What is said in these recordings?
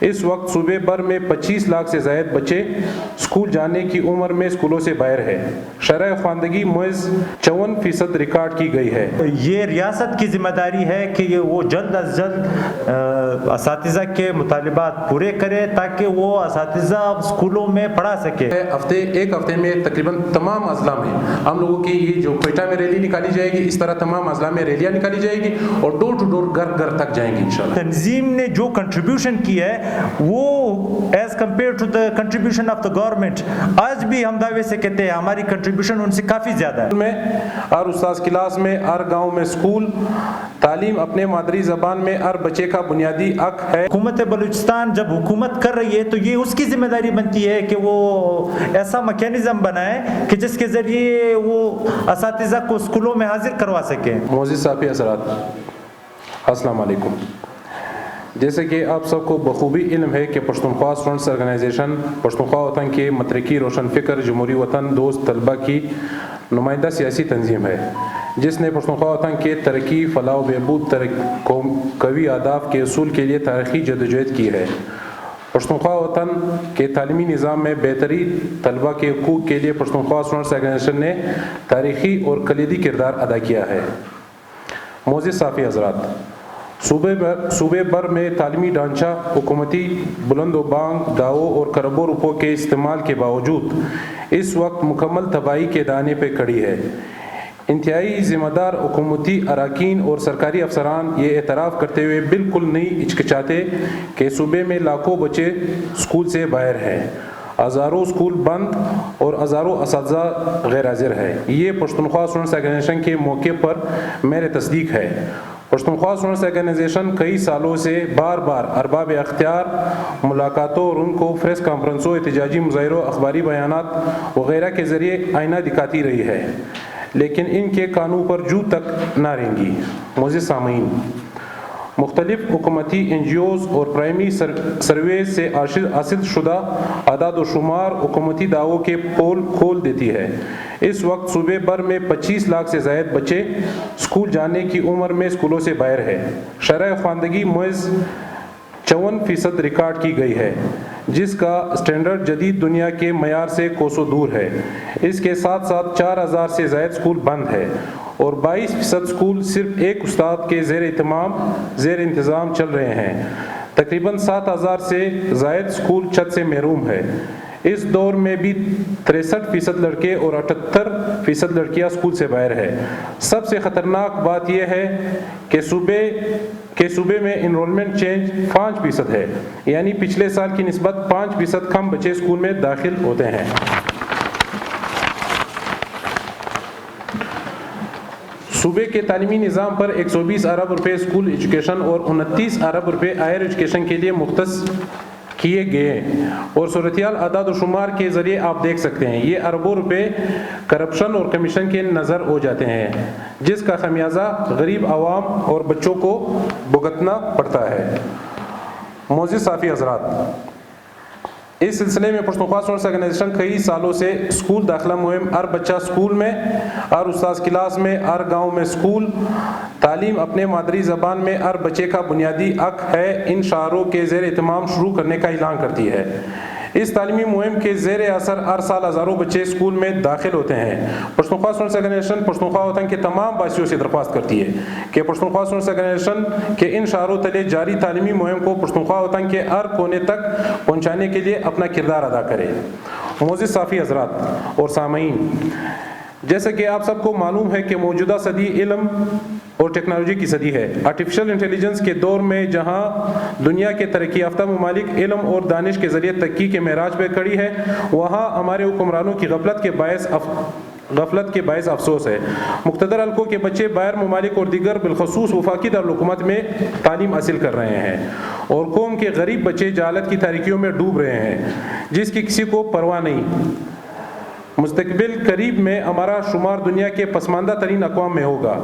اس وقت صوبے بھر میں 25 لاکھ سے زائد بچے اسکول جانے کی عمر میں اسکولوں سے باہر ہے۔ شرح خواندگی محض 54% ریکارڈ کی گئی ہے۔ یہ ریاست کی ذمہ داری ہے کہ وہ جلد از جلد اساتذہ کے مطالبات پورے کرے تاکہ وہ اساتذہ اسکولوں میں پڑھا سکے۔ ایک ہفتے میں تقریباً تمام اضلاع میں ہم لوگوں کی یہ جو کوئٹہ میں ریلی نکالی جائے گی، اس طرح تمام اضلاع میں ریلیاں نکالی جائے گی اور ڈور ٹو ڈور گھر گھر تک جائیں گی انشاءاللہ۔ تنظیم نے جو کنٹریبیوشن کی ہے وہ as compare to the contribution of the government, آج بھی ہم دعوے سے کہتے ہیں ہماری کنٹریبیوشن ان سے کافی زیادہ ہے۔ میں ہر استاذ کلاس میں، ہر گاؤں میں اسکول، تعلیم اپنے مادری زبان میں ہر بچے کا بنیادی حق ہے۔ حکومت بلوچستان جب حکومت کر رہی ہے تو یہ اس کی ذمہ داری بنتی ہے کہ وہ ایسا میکینزم بنائے کہ جس کے ذریعے وہ اساتذہ کو اسکولوں میں حاضر کروا سکے۔ معزز صافی حضرات، السلام علیکم۔ جیسے کہ آپ سب کو بخوبی علم ہے کہ پشتونخوا اسٹوڈنٹس آرگنائزیشن پشتونخوا وطن کے مترقی روشن فکر جمہوری وطن دوست طلبہ کی نمائندہ سیاسی تنظیم ہے، جس نے پشتونخوا وطن کے ترقی، فلاح و بہبود، قوی اہداف کے حصول کے لیے تاریخی جدوجہد کی ہے۔ پشتونخوا وطن کے تعلیمی نظام میں بہتری، طلبہ کے حقوق کے لیے پشتونخوا اسٹوڈنٹس آرگنائزیشن نے تاریخی اور کلیدی کردار ادا کیا ہے۔ معزز صافی حضرات، صوبے بھر میں تعلیمی ڈھانچہ حکومتی بلند و بانگ دعووں اور کروڑوں روپوں کے استعمال کے باوجود اس وقت مکمل تباہی کے دانے پہ کھڑی ہے۔ انتہائی ذمہ دار حکومتی اراکین اور سرکاری افسران یہ اعتراف کرتے ہوئے بالکل نہیں ہچکچاتے کہ صوبے میں لاکھوں بچے اسکول سے باہر ہیں، ہزاروں اسکول بند اور ہزاروں اساتذہ غیر حاضر ہے۔ یہ پشتونخوا اسٹوڈنٹس آرگنائزیشن کے موقع پر میرے تصدیق ہے۔ پشتونخوا اسٹوڈنٹس آرگنائزیشن کئی سالوں سے بار بار ارباب اختیار ملاقاتوں اور ان کو پریس کانفرنسوں، احتجاجی مظاہروں، اخباری بیانات وغیرہ کے ذریعے آئینہ دکھاتی رہی ہے، لیکن ان کے کانوں پر جوں تک نہ رینگی۔ معزز سامعین، مختلف حکومتی این جی اوز اور پرائمری سرویز سے حاصل شدہ اعداد و شمار حکومتی دعووں کے پول کھول دیتی ہے۔ اس وقت صوبے بھر میں 25 لاکھ سے زائد بچے اسکول جانے کی عمر میں اسکولوں سے باہر ہے۔ شرح خواندگی محض 54% ریکارڈ کی گئی ہے، جس کا سٹینڈرڈ جدید دنیا کے معیار سے کوسوں دور ہے۔ اس کے ساتھ ساتھ 4000 سے زائد اسکول بند ہے اور 22% اسکول صرف ایک استاد کے زیر انتظام چل رہے ہیں۔ تقریباً 7000 سے زائد اسکول چھت سے محروم ہے۔ اس دور میں بھی 63% لڑکے اور 78% لڑکیاں اسکول سے باہر ہے۔ سب سے خطرناک بات یہ ہے کہ صوبے میں انرولمنٹ چینج 5% ہے، یعنی پچھلے سال کی نسبت 5% کم بچے اسکول میں داخل ہوتے ہیں۔ صوبے کے تعلیمی نظام پر 120 ارب روپے اسکول ایجوکیشن اور 29 ارب روپے ہائر ایجوکیشن کے لیے مختص کیے گئے، اور صورتحال اعداد و شمار کے ذریعے آپ دیکھ سکتے ہیں۔ یہ اربوں روپے کرپشن اور کمیشن کے نظر ہو جاتے ہیں، جس کا خمیازہ غریب عوام اور بچوں کو بھگتنا پڑتا ہے۔ معزز صافی حضرات، اس سلسلے میں پشتونخوا اسٹوڈنٹس آرگنائزیشن کئی سالوں سے اسکول داخلہ مہم، ہر بچہ اسکول میں، ہر استاذ کلاس میں، ہر گاؤں میں اسکول، تعلیم اپنے مادری زبان میں ہر بچے کا بنیادی حق ہے، ان شعاروں کے زیر اہتمام شروع کرنے کا اعلان کرتی ہے۔ اس تعلیمی مہم کے زیر اثر ہر سال ہزاروں بچے اسکول میں داخل ہوتے ہیں۔ پشتونخوا اسٹوڈنٹس آرگنائزیشن پشتونخوا وطن کے تمام باشندوں سے درخواست کرتی ہے کہ پشتونخوا اسٹوڈنٹس آرگنائزیشن کے ان شعاروں تلے جاری تعلیمی مہم کو پشتونخوا وطن کے ہر کونے تک پہنچانے کے لیے اپنا کردار ادا کرے۔ معزز صافی حضرات اور سامعین، جیسا کہ آپ سب کو معلوم ہے کہ موجودہ صدی علم اور ٹیکنالوجی کی صدی ہے۔ آرٹیفیشل انٹیلیجنس کے دور میں جہاں دنیا کے ترقی یافتہ ممالک علم اور دانش کے ذریعے ترقی کے معراج پہ کھڑی ہے، وہاں ہمارے حکمرانوں کی غفلت کے باعث افسوس ہے۔ مقتدر حلقوں کے بچے باہر ممالک اور دیگر بالخصوص وفاقی دارالحکومت میں تعلیم حاصل کر رہے ہیں، اور قوم کے غریب بچے جہالت کی تاریکیوں میں ڈوب رہے ہیں، جس کی کسی کو پرواہ نہیں۔ مستقبل قریب میں ہمارا شمار دنیا کے پسماندہ ترین اقوام میں ہوگا،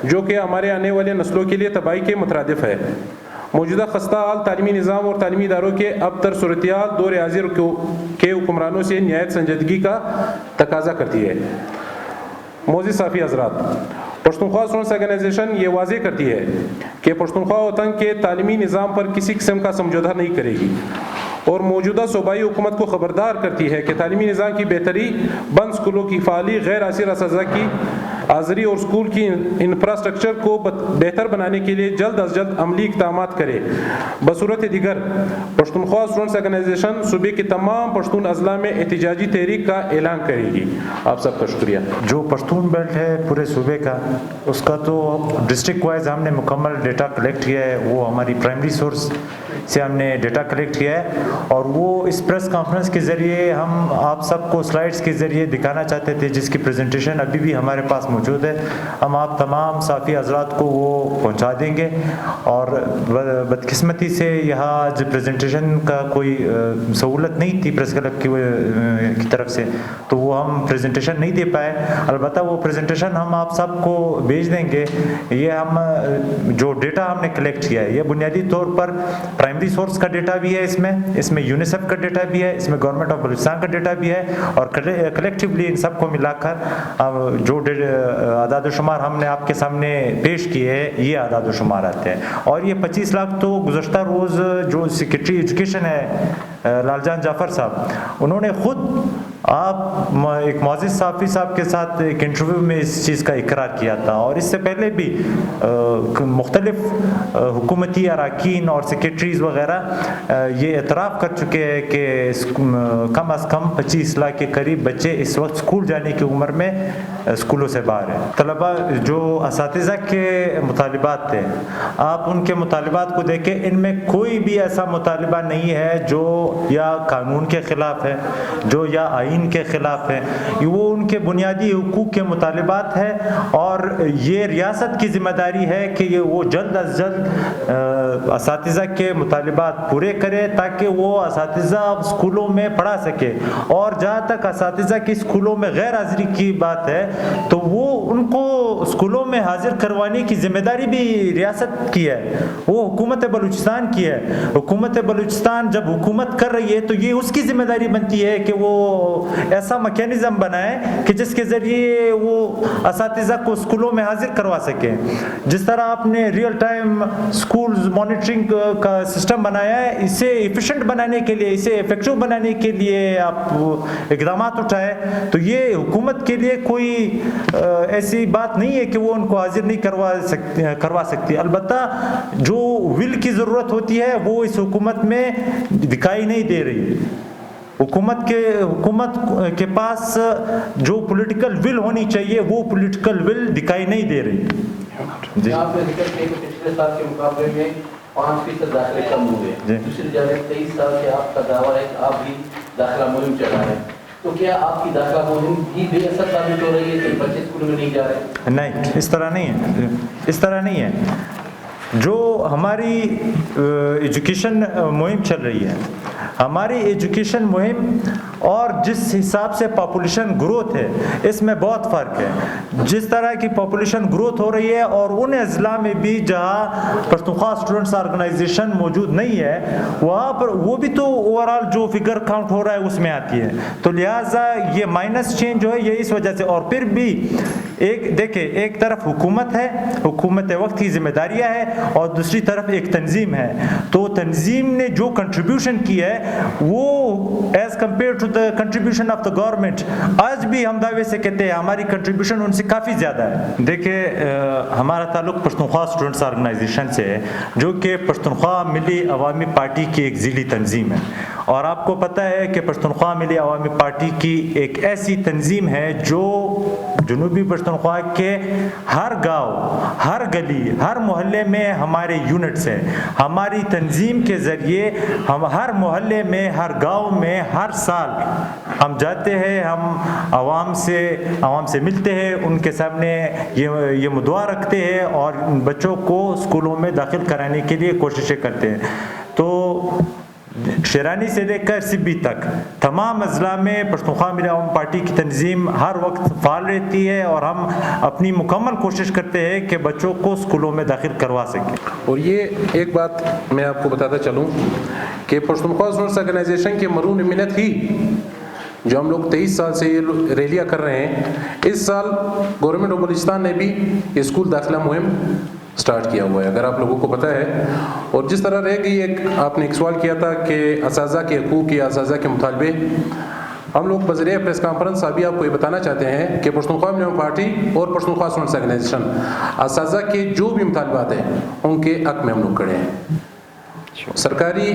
جو کہ ہمارے آنے والے نسلوں کے لیے تباہی کے مترادف ہے۔ موجودہ خستہ حال تعلیمی نظام اور تعلیمی اداروں کے ابتر صورتحال دور حاضر کے حکمرانوں سے نہایت سنجیدگی کا تقاضا کرتی ہے۔ معزز صافی حضرات، پشتونخوا اسٹوڈنٹس آرگنائزیشن یہ واضح کرتی ہے کہ پشتونخوا وطن کے تعلیمی نظام پر کسی قسم کا سمجھوتہ نہیں کرے گی اور موجودہ صوبائی حکومت کو خبردار کرتی ہے کہ تعلیمی نظام کی بہتری، بند اسکولوں کی فعالی، غیر حاضر اساتذہ کی حاضری اور اسکول کی انفراسٹرکچر کو بہتر بنانے کے لیے جلد از جلد عملی اقدامات کرے۔ بصورت دیگر پشتونخوا اسٹوڈنٹس آرگنائزیشن صوبے کے تمام پشتون اضلاع میں احتجاجی تحریک کا اعلان کرے گی۔ آپ سب کا شکریہ۔ جو پشتون بیلٹ ہے پورے صوبے کا، اس کا تو ڈسٹرکٹ وائز ہم نے مکمل ڈیٹا کلیکٹ کیا ہے، وہ ہماری پرائمری سورس سے ہم نے ڈیٹا کلیکٹ کیا ہے، اور وہ اس پریس کانفرنس کے ذریعے ہم آپ سب کو سلائڈز کے ذریعے دکھانا چاہتے تھے، جس کی پریزنٹیشن ابھی بھی ہمارے پاس موجود ہے۔ ہم آپ تمام صحافی حضرات کو وہ پہنچا دیں گے، اور بدقسمتی سے یہاں جو پریزنٹیشن کا کوئی سہولت نہیں تھی پریس کلب کی طرف سے، تو وہ ہم پریزنٹیشن نہیں دے پائے۔ البتہ وہ پریزنٹیشن ہم آپ سب کو بھیج دیں گے۔ یہ ہم جو ڈیٹا ہم نے کلیکٹ کیا ہے، یہ بنیادی طور پر پرائمری سورس کا ڈیٹا بھی ہے، اس میں یونیسیف کا ڈیٹا بھی ہے، اس میں گورنمنٹ آف بلوچستان کا ڈیٹا بھی ہے، اور کلیکٹیولی ان سب کو ملا کر جو اعداد و شمار ہم نے آپ کے سامنے پیش کیے ہیں، یہ اعداد و شمار آتے ہیں۔ اور یہ 25 لاکھ تو گزشتہ روز جو سیکرٹری ایجوکیشن ہے لال جان جعفر صاحب، انہوں نے خود آپ ایک معزز صحافی صاحب کے ساتھ ایک انٹرویو میں اس چیز کا اقرار کیا تھا، اور اس سے پہلے بھی مختلف حکومتی اراکین اور سیکرٹریز وغیرہ یہ اعتراف کر چکے ہیں کہ کم از کم 25 لاکھ کے قریب بچے اس وقت اسکول جانے کی عمر میں اسکولوں سے باہر ہیں۔ طلباء جو اساتذہ کے مطالبات تھے، آپ ان کے مطالبات کو دیکھیں، ان میں کوئی بھی ایسا مطالبہ نہیں ہے جو یا قانون کے خلاف ہے، جو یا آئین کے خلاف ہے۔ وہ ان کے بنیادی حقوق کے مطالبات ہے، اور یہ ریاست کی ذمہ داری ہے کہ وہ جلد از جلد اساتذہ کے مطالبات پورے کرے، تاکہ وہ اساتذہ اسکولوں میں پڑھا سکے۔ اور جہاں تک اساتذہ کی اسکولوں میں غیر حاضری کی بات ہے، تو وہ ان کو اسکولوں میں حاضر کروانے کی ذمہ داری بھی ریاست کی ہے، وہ حکومت بلوچستان کی ہے۔ حکومت بلوچستان جب حکومت کر رہی ہے تو یہ اس کی ذمہ داری بنتی ہے کہ وہ ایسا میکینزم بنائے کہ جس کے ذریعے وہ اساتذہ کو اسکولوں میں حاضر کروا سکے۔ جس طرح آپ نے ریئل ٹائم اسکولز مانیٹرنگ کا سسٹم بنایا ہے، اسے ایفیشینٹ بنانے کے لیے، اسے افیکٹو بنانے کے لیے آپ اقدامات اٹھائے، تو یہ حکومت کے لیے کوئی ایسی بات نہیں ہے کہ وہ ان کو حاضر نہیں کروا سکتی۔ البتہ جو ول کی ضرورت ہوتی ہے وہ اس حکومت میں دکھائی نہیں دے رہی۔ حکومت کے پاس جو پولیٹیکل ول ہونی چاہیے، وہ پولیٹیکل ول دکھائی نہیں دے رہی۔ جی آپ نے ذکر کیا کہ پچھلے سال کے مقابلے میں 5% داخلے کم ہوئے۔ دوسری جانب 23 سال سے آپ کا دعویٰ ہے کہ آپ بھی داخلہ مہم چلا رہے ہیں، تو کیا آپ کی داخلہ مہم بھی بے اثر ثابت ہو رہی ہے کہ بچے اسکول میں نہیں جا رہے؟ نہیں، اس طرح نہیں ہے۔ جو ہماری ایجوکیشن مہم چل رہی ہے، ہماری ایجوکیشن مہم اور جس حساب سے پاپولیشن گروتھ ہے، اس میں بہت فرق ہے۔ جس طرح کی پاپولیشن گروتھ ہو رہی ہے، اور ان اضلاع میں بھی جہاں پشتونخوا اسٹوڈنٹس آرگنائزیشن موجود نہیں ہے، وہاں پر وہ بھی تو اوورال جو فگر کاؤنٹ ہو رہا ہے اس میں آتی ہے، تو لہٰذا یہ مائنس چینج جو ہے یہ اس وجہ سے۔ اور پھر بھی دیکھیں، ایک طرف حکومت ہے، حکومت وقت کی ذمہ داریاں ہے، اور دوسری طرف ایک تنظیم ہے، تو تنظیم نے جو کنٹریبیوشن کی ہے وہ as compare to the contribution of the government, آج بھی ہم دعوے سے کہتے ہیں ہماری کنٹریبیوشن ان سے کافی زیادہ ہے۔ دیکھیں، ہمارا تعلق پشتونخوا اسٹوڈنٹس آرگنائزیشن سے ہے، جو کہ پشتونخوا ملی عوامی پارٹی کی ایک ذیلی تنظیم ہے، اور آپ کو پتہ ہے کہ پشتونخوا ملی عوامی پارٹی کی ایک ایسی تنظیم ہے جو جنوبی پشتونخوا کے ہر گاؤں، ہر گلی، ہر محلے میں ہمارے یونٹس ہیں۔ ہماری تنظیم کے ذریعے ہم ہر محلے میں، ہر گاؤں میں ہر سال ہم جاتے ہیں، ہم عوام سے ملتے ہیں، ان کے سامنے یہ مدعا رکھتے ہیں، اور بچوں کو اسکولوں میں داخل کرانے کے لیے کوششیں کرتے ہیں۔ تو شیرانی سے لے کر سبی تک تمام اضلاع میں پشتونخوا ملی عوامی پارٹی کی تنظیم ہر وقت فعال رہتی ہے، اور ہم اپنی مکمل کوشش کرتے ہیں کہ بچوں کو اسکولوں میں داخل کروا سکیں۔ اور یہ ایک بات میں آپ کو بتاتا چلوں کہ پشتونخوا اسٹوڈنٹس آرگنائزیشن کے مرہون منت ہی جو ہم لوگ 23 سال سے یہ ریلیاں کر رہے ہیں، اس سال گورنمنٹ آف بلوچستان نے بھی اسکول داخلہ مہم سٹارٹ کیا ہوا ہے، اگر آپ لوگوں کو پتہ ہے۔ اور جس طرح رہ گئی آپ نے ایک سوال کیا تھا کہ اساتذہ کے حقوق یا اساتذہ کے مطالبے، ہم لوگ بذریعہ پریس کانفرنس ابھی آپ کو یہ بتانا چاہتے ہیں کہ پشتونخوا ملیم پارٹی اور پشتونخوا اسٹوڈنٹس آرگنائزیشن اساتذہ کے جو بھی مطالبات ہیں ان کے حق میں ہم لوگ کھڑے ہیں۔ سرکاری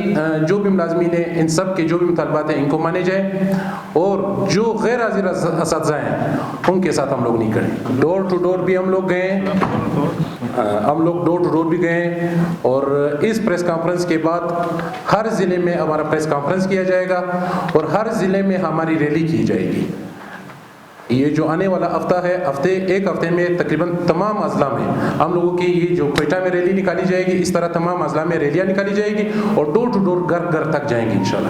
جو بھی ملازمین ہیں، ان سب کے جو بھی مطالبات ہیں ان کو مانے جائیں، اور جو غیر حاضر اساتذہ ہیں ان کے ساتھ ہم لوگ نہیں کھڑے۔ ڈور ٹو ڈور بھی ہم لوگ گئے ہیں، ہم لوگ ڈور ٹو ڈور بھی گئے ہیں، اور اس پریس کانفرنس کے بعد ہر ضلع میں ہمارا پریس کانفرنس کیا جائے گا اور ہر ضلع میں ہماری ریلی کی جائے گی۔ یہ جو آنے والا ہفتہ ہے، ایک ہفتے میں تقریباً تمام اضلاع میں ہم لوگوں کی یہ جو کوئٹہ میں ریلی نکالی جائے گی، اس طرح تمام اضلاع میں ریلیاں نکالی جائے گی اور ڈور ٹو ڈور گھر گھر تک جائیں گی انشاءاللہ۔